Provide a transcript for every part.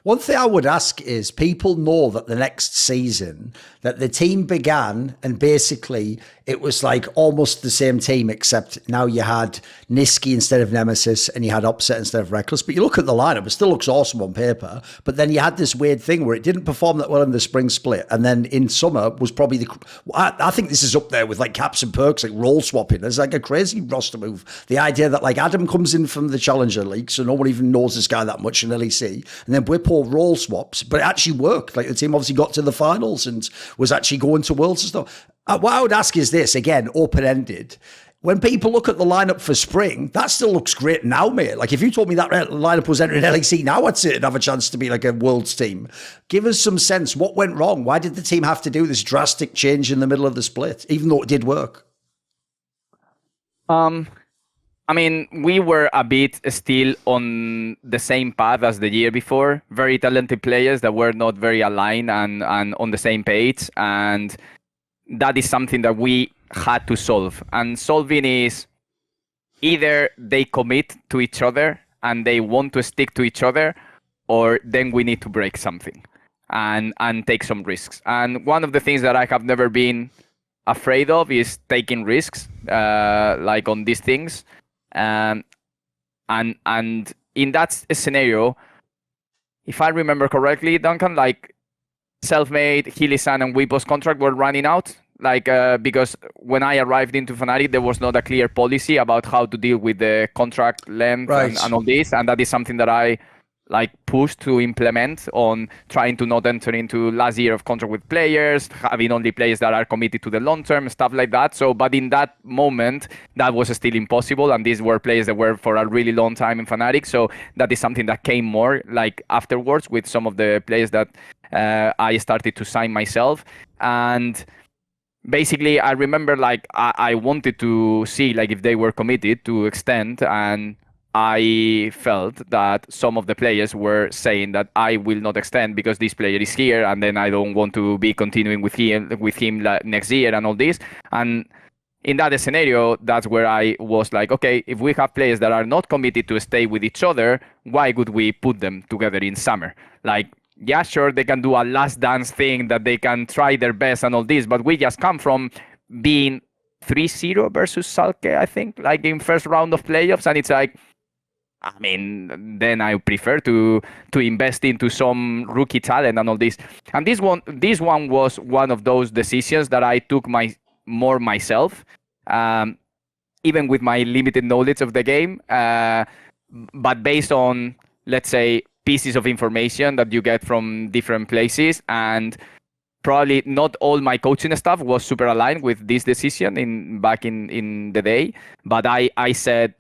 One thing I would ask is people know that the next season that the team began and basically it was like almost the same team, except now you had Niski instead of Nemesis and you had Upset instead of Reckless. But you look at the lineup, it still looks awesome on paper. But then you had this weird thing where it didn't perform that well in the spring split. And then in summer was probably I think this is up there with like caps and perks, like role swapping. There's like a crazy roster move. The idea that like Adam comes in from the Challenger League, so no one even knows this guy that much in LEC. And then Whippo role swaps, but it actually worked. Like the team obviously got to the finals and was actually going to Worlds and stuff. What I would ask is this, again, open-ended. When people look at the lineup for spring, that still looks great now, mate. Like if you told me that lineup was entering LEC now, I'd say it'd have a chance to be like a Worlds team. Give us some sense. What went wrong? Why did the team have to do this drastic change in the middle of the split, even though it did work? I mean, we were a bit still on the same path as the year before. Very talented players that were not very aligned and on the same page. And that is something that we had to solve. And solving is either they commit to each other and they want to stick to each other, or then we need to break something and take some risks. And one of the things that I have never been afraid of is taking risks, like on these things. And in that scenario, if I remember correctly, Duncan, like Selfmade, Healy-san, and Whippo's contract were running out. Like because when I arrived into Fnatic, there was not a clear policy about how to deal with the contract length and all this, and that is something that I like pushed to implement on trying to not enter into last year of contract with players, having only players that are committed to the long term, stuff like that. So, but in that moment, that was still impossible, and these were players that were for a really long time in Fnatic. So that is something that came more like afterwards with some of the players that I started to sign myself. And basically, I remember like I wanted to see like if they were committed to extend, and I felt that some of the players were saying that I will not extend because this player is here, and then I don't want to be continuing with him next year and all this. And in that scenario, that's where I was like, okay, if we have players that are not committed to stay with each other, why would we put them together in summer? Like, yeah, sure, they can do a last dance thing that they can try their best and all this, but we just come from being 3-0 versus Salke, I think, like in first round of playoffs, and it's like, I mean, then I prefer to invest into some rookie talent and all this. And this one was one of those decisions that I took myself, even with my limited knowledge of the game, but based on, let's say, pieces of information that you get from different places. And probably not all my coaching staff was super aligned with this decision back in the day. But I said,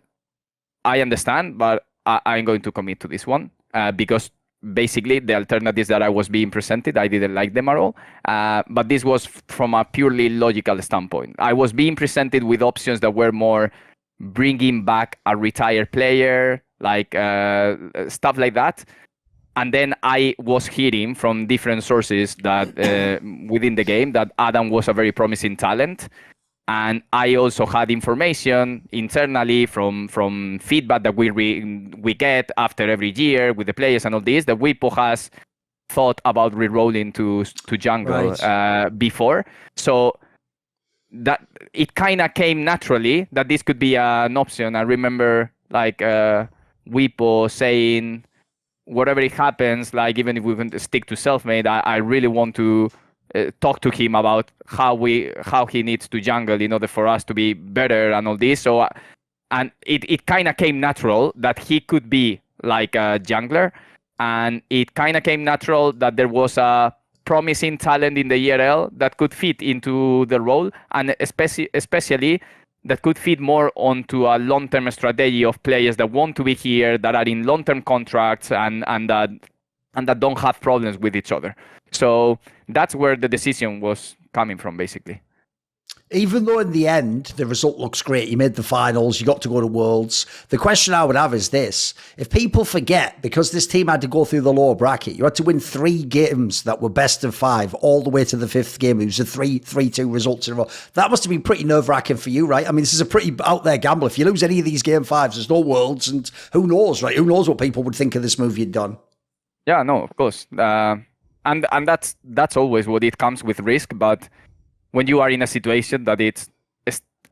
I understand, but I'm going to commit to this one because basically the alternatives that I was being presented, I didn't like them at all. But this was from a purely logical standpoint. I was being presented with options that were more bringing back a retired player, like stuff like that. And then I was hearing from different sources that within the game that Adam was a very promising talent. And I also had information internally from feedback that we get after every year with the players and all this, that Whippo has thought about re-rolling to jungle before. So that it kind of came naturally that this could be an option. I remember like Whippo saying, whatever it happens, like even if we can stick to Selfmade, I really want to talk to him about how he needs to jungle in order for us to be better and all this. So, and it kind of came natural that he could be like a jungler, and it kind of came natural that there was a promising talent in the ERL that could fit into the role, and especially that could fit more onto a long-term strategy of players that want to be here, that are in long-term contracts, and that don't have problems with each other. So that's where the decision was coming from, basically. Even though in the end, the result looks great, you made the finals, you got to go to Worlds, the question I would have is this. If people forget, because this team had to go through the lower bracket, you had to win 3 games that were best of 5 all the way to the 5th game. It was a 3-2 results in a row. That must have been pretty nerve-wracking for you, right? I mean, this is a pretty out-there gamble. If you lose any of these game 5s, there's no Worlds, and who knows, right? Who knows what people would think of this move you'd done? Yeah, no, of course. And that's always what it comes with risk. But when you are in a situation that it's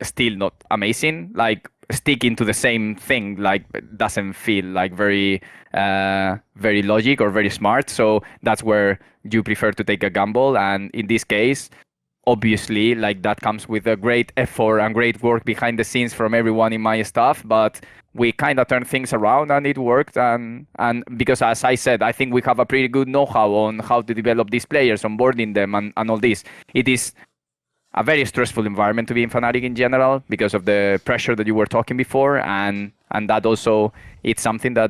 still not amazing, like sticking to the same thing, like doesn't feel like very logic or very smart. So that's where you prefer to take a gamble. And in this case, obviously, like that comes with a great effort and great work behind the scenes from everyone in my staff, but we kind of turned things around and it worked. And because, as I said, I think we have a pretty good know-how on how to develop these players, onboarding them and all this. It is a very stressful environment to be in Fnatic in general because of the pressure that you were talking before, and that also it's something that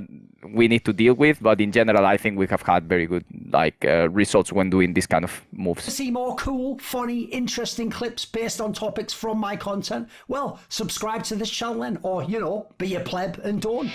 we need to deal with. But in general, I think we have had very good results when doing this kind of moves. To see more cool, funny, interesting clips based on topics from my content, well, subscribe to this channel then, or, you know, be a pleb and don't.